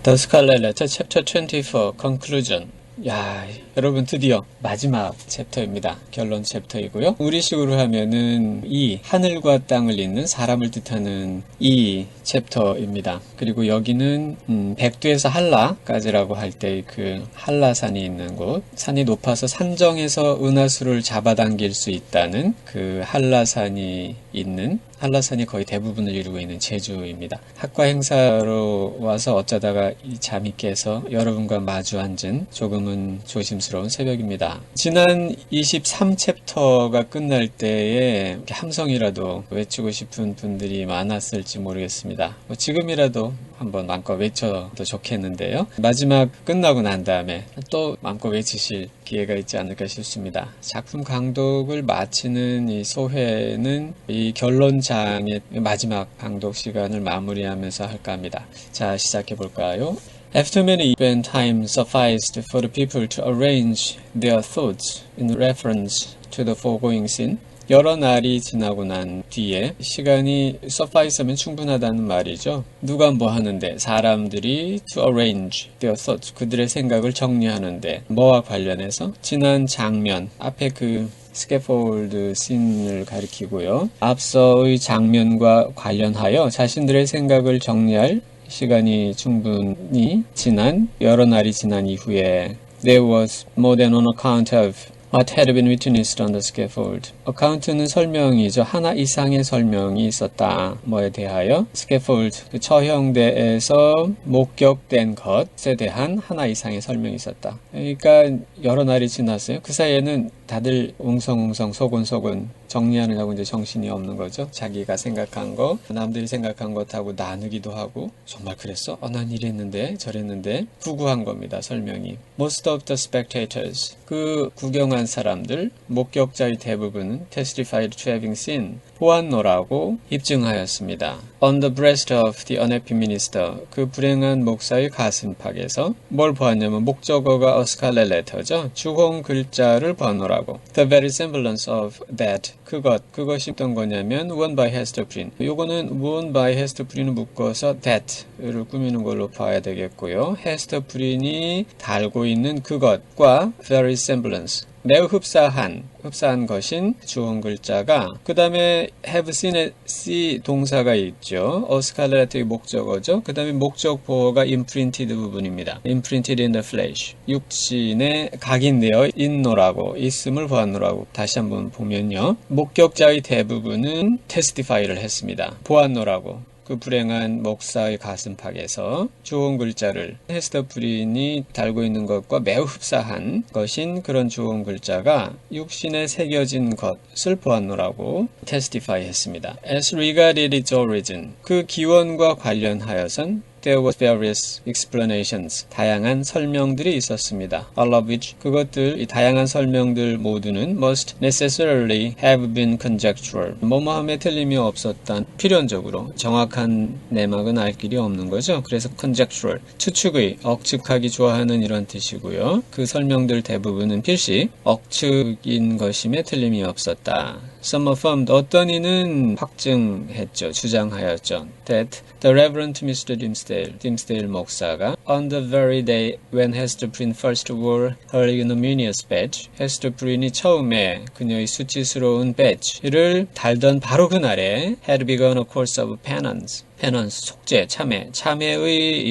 The Scarlet Letter, Chapter 24, Conclusion. 야, 여러분 드디어 마지막 챕터입니다. 결론 챕터이고요. 우리식으로 하면은 이 하늘과 땅을 잇는 사람을 뜻하는 이 챕터입니다. 그리고 여기는 백두에서 한라까지라고 할 때 그 한라산이 있는 곳, 산이 높아서 산정에서 은하수를 잡아당길 수 있다는 그 한라산이 있는, 한라산이 거의 대부분을 이루고 있는 제주입니다. 학과 행사로 와서 어쩌다가 잠이 깨서 여러분과 마주 앉은 조금은 조심스러운 새벽입니다. 지난 23챕터가 끝날 때에 함성이라도 외치고 싶은 분들이 많았을지 모르겠습니다. 지금이라도 한번 마음껏 외쳐도 좋겠는데요. 마지막 끝나고 난 다음에 또 마음껏 외치실 기회가 있지 않을까 싶습니다. 작품 강독을 마치는 이 소회는 이 결론장의 마지막 강독 시간을 마무리하면서 할까 합니다. 자, 시작해 볼까요? After many event time sufficed for the people to arrange their thoughts in reference to the foregoing scene, 여러 날이 지나고 난 뒤에 시간이 suffice하면 충분하다는 말이죠. 누가 뭐 하는데? 사람들이 to arrange their thoughts, 그들의 생각을 정리하는데 뭐와 관련해서? 지난 장면, 앞에 그 스캐폴드 씬을 가리키고요. 앞서의 장면과 관련하여 자신들의 생각을 정리할 시간이 충분히 지난, 여러 날이 지난 이후에 There was more than on account of what had been witnessed on the scaffold. 어카운트는 설명이죠. 하나 이상의 설명이 있었다. 뭐에 대하여? scaffold, 그 처형대에서 목격된 것에 대한 하나 이상의 설명이 있었다. 그러니까 여러 날이 지났어요. 그 사이에는 다들 웅성웅성 소곤소곤 정리하느냐고 이제 정신이 없는 거죠. 자기가 생각한 거, 남들이 생각한 것하고 나누기도 하고, 정말 그랬어? 난 이랬는데 저랬는데, 구구한 겁니다. 설명이. Most of the spectators, 그 구경한 사람들, 목격자의 대부분은 testified to having seen, 보았노라고 입증하였습니다. On the breast of the unhappy minister, 그 불행한 목사의 가슴팍에서 뭘 보았냐면 목적어가 a scarlet letter죠. 주홍 글자를 보았노라고. The very semblance of that, 그것이 어떤 거냐면 worn by Hester Prynne. 요거는 worn by Hester Prynne을 묶어서 that를 꾸미는 걸로 봐야 되겠고요. Hester Prynne이 달고 있는 그것과 very semblance, 매우 흡사한 것인 주홍 글자가, 그 다음에 have seen의 see 동사가 있죠. a scarlet의 목적어죠. 그 다음에 목적 보어가 imprinted 부분입니다. imprinted in the flesh, 육신에 각인되어 있노라고, 있음을 보았노라고. 다시 한번 보면요. 목격자의 대부분은 testify를 했습니다. 보았노라고. 그 불행한 목사의 가슴팍에서 주홍 글자를, 헤스터 프린이 달고 있는 것과 매우 흡사한 것인 그런 주홍 글자가 육신에 새겨진 것을 보았노라고 testify 했습니다. As regarded its origin, 그 기원과 관련하여선 There were various explanations, 다양한 설명들이 있었습니다. All of which, 그것들, 이 다양한 설명들 모두는 must necessarily have been conjectural. 뭐뭐함에 틀림이 없었단, 필연적으로 정확한 내막은 알 길이 없는 거죠. 그래서 conjectural, 추측의, 억측하기 좋아하는 이런 뜻이고요. 그 설명들 대부분은 필시 억측인 것임에 틀림이 없었다. Some affirmed, 어떤 이는 확증했죠, 주장하였죠. That the Reverend Mr. Dimmesdale 목사가 on the very day when Hester Prynne first wore her ignominious badge, Hester Prynne이 처음에 그녀의 수치스러운 배지를 달던 바로 그날에 had begun a course of penance, 속죄, 참회의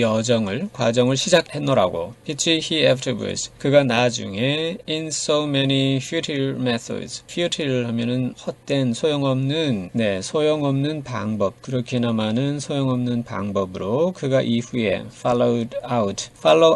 과정을 시작했노라고. which he afterwards, 그가 나중에 in so many futile methods, futile 하면은 헛된, 소용없는 방법, 그렇게나 많은 소용없는 방법으로 그가 이후에 follow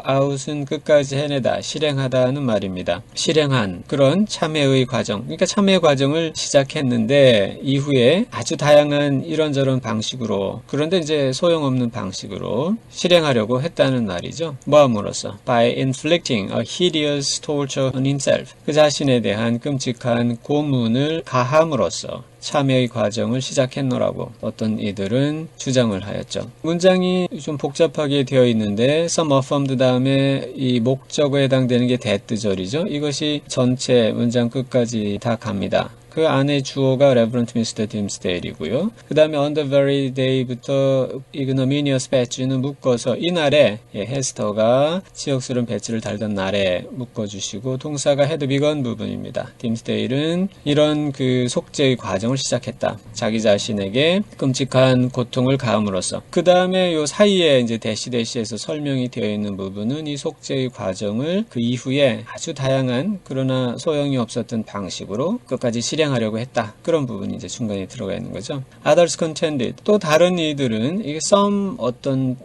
out은 끝까지 해내다, 실행하다는 말입니다. 실행한 그런 참회의 과정, 그러니까 참회 과정을 시작했는데 이후에 아주 다양한 이런저런 방식으로, 그런데 이제 소용없는 방식으로 실행하려고 했다는 말이죠. 뭐함으로써? By inflicting a hideous torture on himself, 그 자신에 대한 끔찍한 고문을 가함으로써 참여의 과정을 시작했노라고 어떤 이들은 주장을 하였죠. 문장이 좀 복잡하게 되어 있는데 some affirmed 다음에 이 목적어에 해당되는 게 대뜨절이죠. 이것이 전체 문장 끝까지 다 갑니다. 그 안에 주어가 Reverend Mr. Dimmesdale이고요. 그 다음에 on the very day부터 ignominious batch는 묶어서 이날에 헤스터가 치욕스러운 배지를 달던 날에 묶어주시고 동사가 had begun 부분입니다. Dimmesdale은 이런 그 속죄의 과정을 시작했다. 자기 자신에게 끔찍한 고통을 가함으로써. 그 다음에 요 사이에 이제 대시에서 설명이 되어 있는 부분은 이 속죄의 과정을 그 이후에 아주 다양한 그러나 소용이 없었던 방식으로 끝까지 실행하려고 했다. 그런 부분이 이제 중간에 들어가 있는 거죠. Others contended. 또 다른 이들은 이게 some 어떤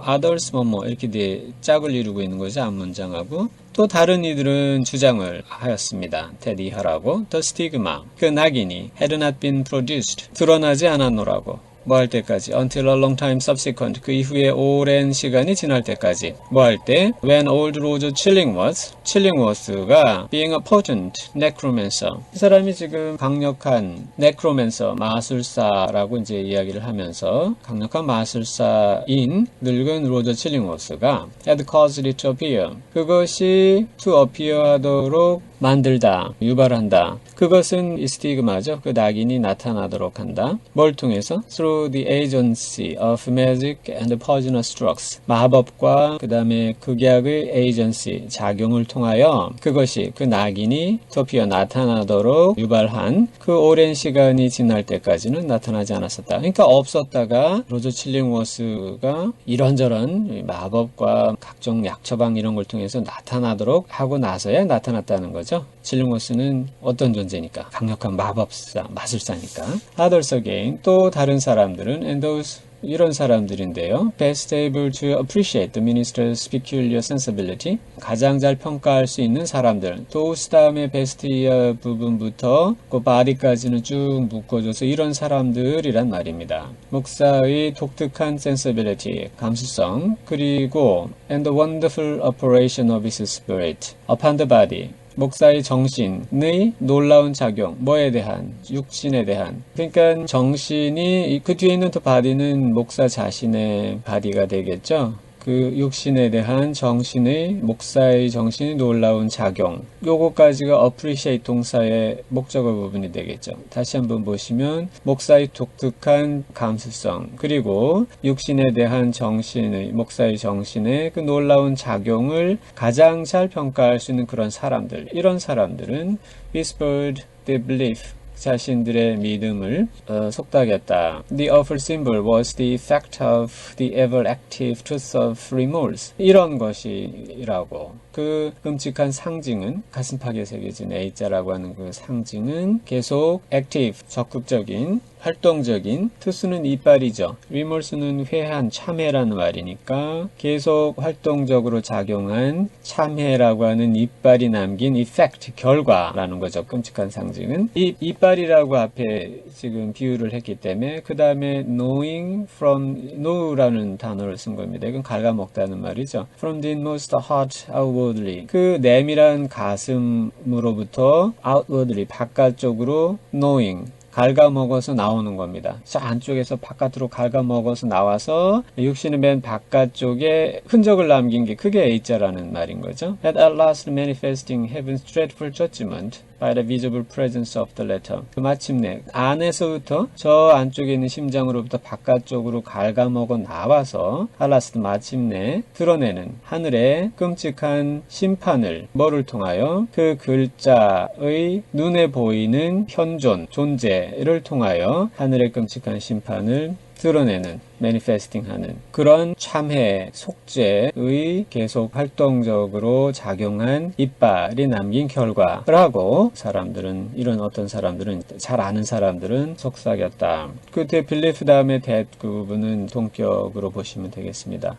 others 이렇게 짝을 이루고 있는 거죠. 앞문장하고. 또 다른 이들은 주장을 하였습니다. 테디하라고. The stigma. 그 낙인이 had not been produced. 드러나지 않았노라고. 뭐 할 때까지 until a long time subsequent 그 이후에 오랜 시간이 지날 때까지 뭐 할 때 when old Roger Chillingworth가 being a potent necromancer 이 사람이 지금 강력한 necromancer 마술사라고 이제 이야기를 하면서 강력한 마술사인 늙은 로저 칠링워스가 had caused it to appear 그것이 to appear 하도록 만들다, 유발한다. 그것은 이 스티그마죠. 그 낙인이 나타나도록 한다. 뭘 통해서? Through the agency of magic and poisonous drugs. 마법과 그 다음에 극약의 agency, 작용을 통하여 그것이 그 낙인이 토피어 나타나도록 유발한 그 오랜 시간이 지날 때까지는 나타나지 않았었다. 그러니까 없었다가 로저 칠링워스가 이런저런 마법과 각종 약처방 이런 걸 통해서 나타나도록 하고 나서야 나타났다는 거죠. 칠링워스는 어떤 존재니까? 강력한 마법사, 마술사니까. Others again, 또 다른 사람들은 and those 이런 사람들인데요. Best able to appreciate the minister's peculiar sensibility. 가장 잘 평가할 수 있는 사람들. those 다음에 best 이하 부분부터 그 body까지는 쭉 묶어줘서 이런 사람들이란 말입니다. 목사의 독특한 sensibility, 감수성, 그리고 and the wonderful operation of his spirit upon the body. 목사의 정신의 놀라운 작용, 뭐에 대한? 육신에 대한. 그러니까 정신이, 그 뒤에 있는 또 바디는 목사 자신의 바디가 되겠죠? 그 육신에 대한 정신의, 목사의 정신이 놀라운 작용. 요거까지가 appreciate 동사의 목적어 부분이 되겠죠. 다시 한번 보시면, 목사의 독특한 감수성, 그리고 육신에 대한 정신의, 목사의 정신의 그 놀라운 작용을 가장 잘 평가할 수 있는 그런 사람들. 이런 사람들은 whispered their belief. 자신들의 믿음을 속닥였다. The awful symbol was the effect of the ever active truth of remorse. 이런 것이라고. 그 끔찍한 상징은 가슴팍에 새겨진 A자라고 하는 그 상징은 계속 active, 적극적인, 활동적인, 투수는 이빨이죠. remorse는 회한, 참회라는 말이니까 계속 활동적으로 작용한 참회라고 하는 이빨이 남긴 effect, 결과라는 거죠. 끔찍한 상징은. 이 이빨이라고 앞에 지금 비유를 했기 때문에 그 다음에 knowing from, know라는 단어를 쓴 겁니다. 이건 갉아먹다는 말이죠. from the inmost heart outwardly. 그 내밀한 가슴으로부터 outwardly, 바깥쪽으로 knowing. 갉아먹어서 나오는 겁니다. 저 안쪽에서 바깥으로 갉아먹어서 나와서 육신의 맨 바깥쪽에 흔적을 남긴 게 그게 A자라는 말인 거죠. At last manifesting heaven's dreadful judgment by the visible presence of the letter. 마침내 안에서부터 저 안쪽에 있는 심장으로부터 바깥쪽으로 갉아먹어 나와서 알라스트 마침내 드러내는 하늘의 끔찍한 심판을 뭐를 통하여 그 글자의 눈에 보이는 현존, 존재를 통하여 하늘의 끔찍한 심판을 드러내는, manifesting 하는 그런 참회, 속죄의 계속 활동적으로 작용한 이빨이 남긴 결과라고 사람들은, 이런 어떤 사람들은, 잘 아는 사람들은 속삭였다. 그 뒤에 belief 다음에 that 그 부분은 동격으로 보시면 되겠습니다.